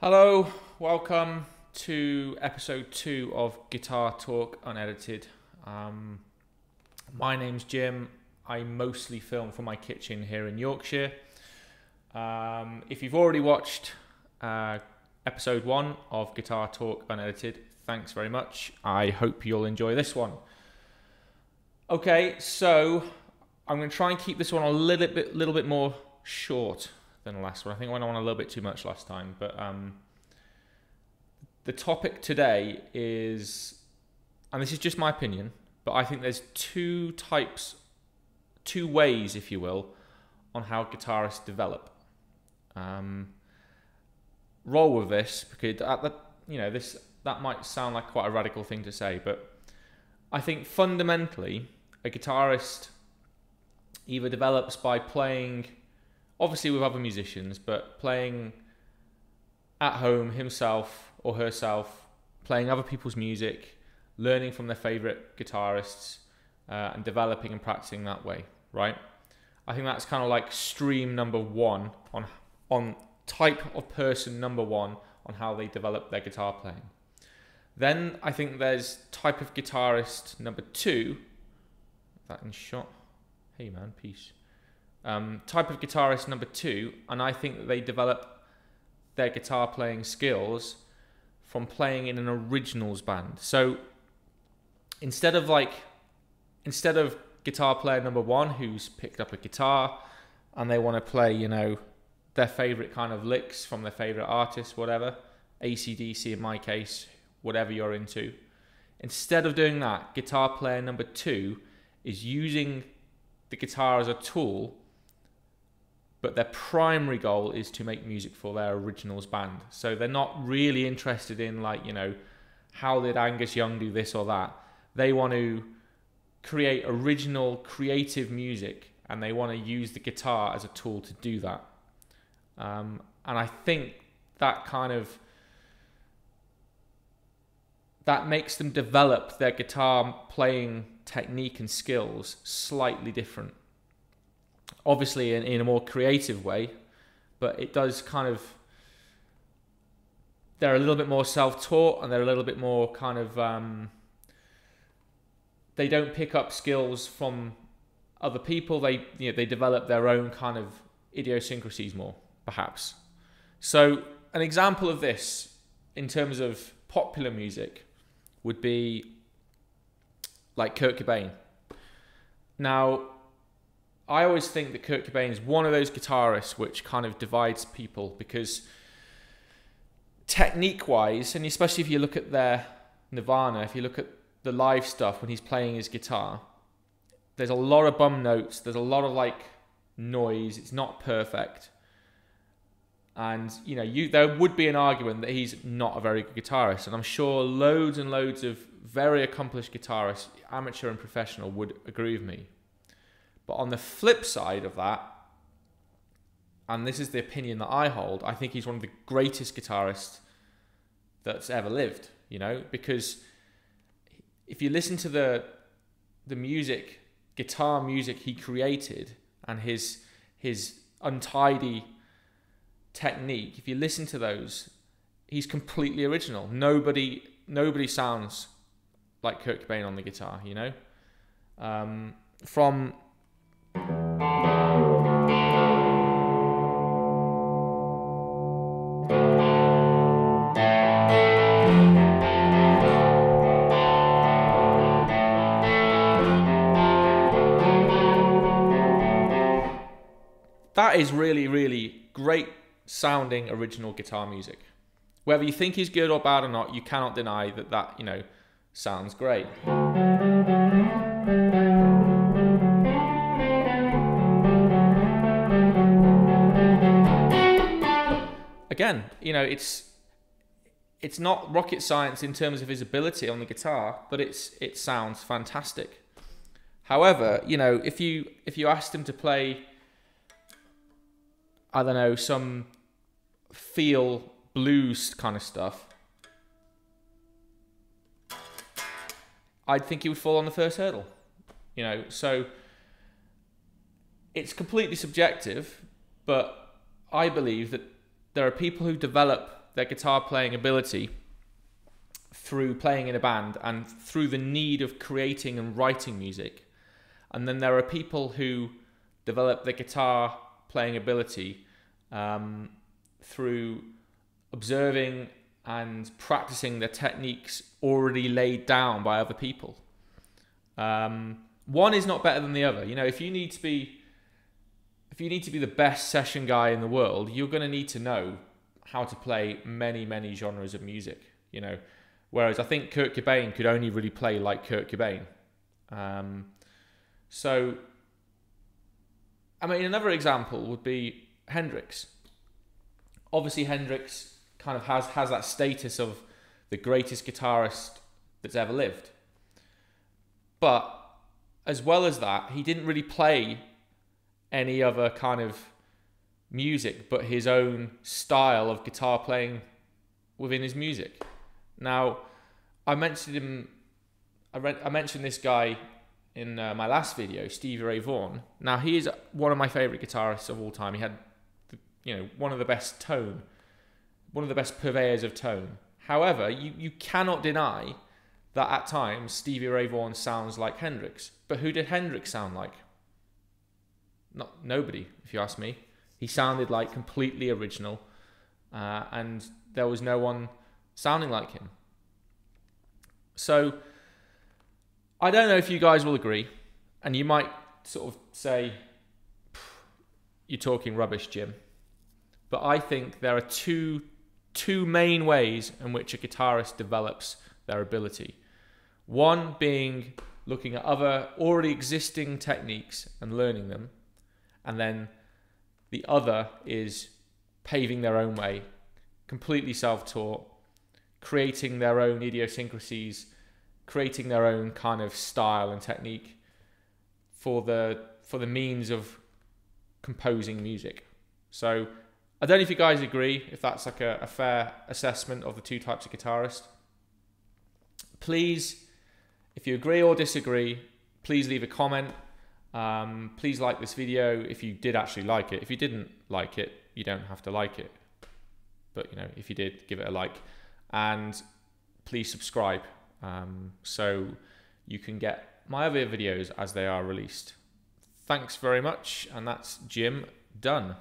Hello, welcome to episode 2 of Guitar Talk Unedited. My name's Jim. I mostly film from my kitchen here in Yorkshire. If you've already watched episode 1 of Guitar Talk Unedited, thanks very much. I hope you'll enjoy this one. Okay, so I'm going to try and keep this one a little bit more short than the last one. I think I went on a little bit too much last time, but the topic today is, and this is just my opinion, but I think there's two ways, if you will, on how guitarists develop. Roll with this, because that might sound like quite a radical thing to say, but I think fundamentally a guitarist either develops by playing, obviously with other musicians, but playing at home himself or herself, playing other people's music, learning from their favorite guitarists, and developing and practicing that way, right? I think that's kind of like stream number one on type of person number one on how they develop their guitar playing. Then I think there's type of guitarist number two. That in shot. Hey man, peace. Type of guitarist number two, and I think that they develop their guitar playing skills from playing in an originals band. So instead of guitar player number one who's picked up a guitar and they want to play, their favorite kind of licks from their favorite artist, whatever, AC/DC in my case, whatever you're into. Instead of doing that, guitar player number two is using the guitar as a tool, but their primary goal is to make music for their originals band. So they're not really interested in how did Angus Young do this or that. They want to create original, creative music, and they want to use the guitar as a tool to do that. And I think that makes them develop their guitar playing technique and skills slightly different. Obviously in a more creative way, but it does they're a little bit more self-taught, and they're a little bit more they don't pick up skills from other people. They develop their own kind of idiosyncrasies more, perhaps. So an example of this in terms of popular music would be like Kurt Cobain. Now, I always think that Kurt Cobain is one of those guitarists which kind of divides people, because technique-wise, and especially if you look at their Nirvana, if you look at the live stuff when he's playing his guitar, there's a lot of bum notes, there's a lot of noise, it's not perfect. And there would be an argument that he's not a very good guitarist, and I'm sure loads and loads of very accomplished guitarists, amateur and professional, would agree with me. But on the flip side of that, and this is the opinion that I hold, I think he's one of the greatest guitarists that's ever lived, because if you listen to the music, guitar music he created, and his untidy technique, if you listen to those, he's completely original. Nobody sounds like Kurt Cobain on the guitar, from that is really, really great sounding original guitar music. Whether you think he's good or bad or not, you cannot deny that sounds great. Again, it's not rocket science in terms of his ability on the guitar, but it sounds fantastic. However, if you asked him to play, I don't know, some feel blues kind of stuff, I'd think he would fall on the first hurdle. So it's completely subjective, but I believe that there are people who develop their guitar playing ability through playing in a band and through the need of creating and writing music. And then there are people who develop their guitar playing ability through observing and practicing the techniques already laid down by other people. One is not better than the other. You know, if you need to be the best session guy in the world, you're going to need to know how to play many, many genres of music. You know, whereas I think Kurt Cobain could only really play like Kurt Cobain. So, I mean, another example would be Hendrix. Obviously, Hendrix kind of has that status of the greatest guitarist that's ever lived. But as well as that, he didn't really play any other kind of music but his own style of guitar playing within his music. Now, I mentioned this guy in my last video, Stevie Ray Vaughan. Now, he is one of my favorite guitarists of all time. He had, one of the best purveyors of tone. However, you cannot deny that at times Stevie Ray Vaughan sounds like Hendrix. But who did Hendrix sound like? Nobody, if you ask me. He sounded like completely original, and there was no one sounding like him. So, I don't know if you guys will agree, and you might sort of say, you're talking rubbish, Jim. But I think there are two main ways in which a guitarist develops their ability. One being looking at other already existing techniques and learning them. And then the other is paving their own way, completely self-taught, creating their own idiosyncrasies, creating their own kind of style and technique for the means of composing music. So I don't know if you guys agree, if that's like a fair assessment of the two types of guitarist. Please, if you agree or disagree, please leave a comment. Please like this video if you did actually like it. If you didn't like it, you don't have to like it. But, if you did, give it a like. And please subscribe so you can get my other videos as they are released. Thanks very much. And that's Jim done.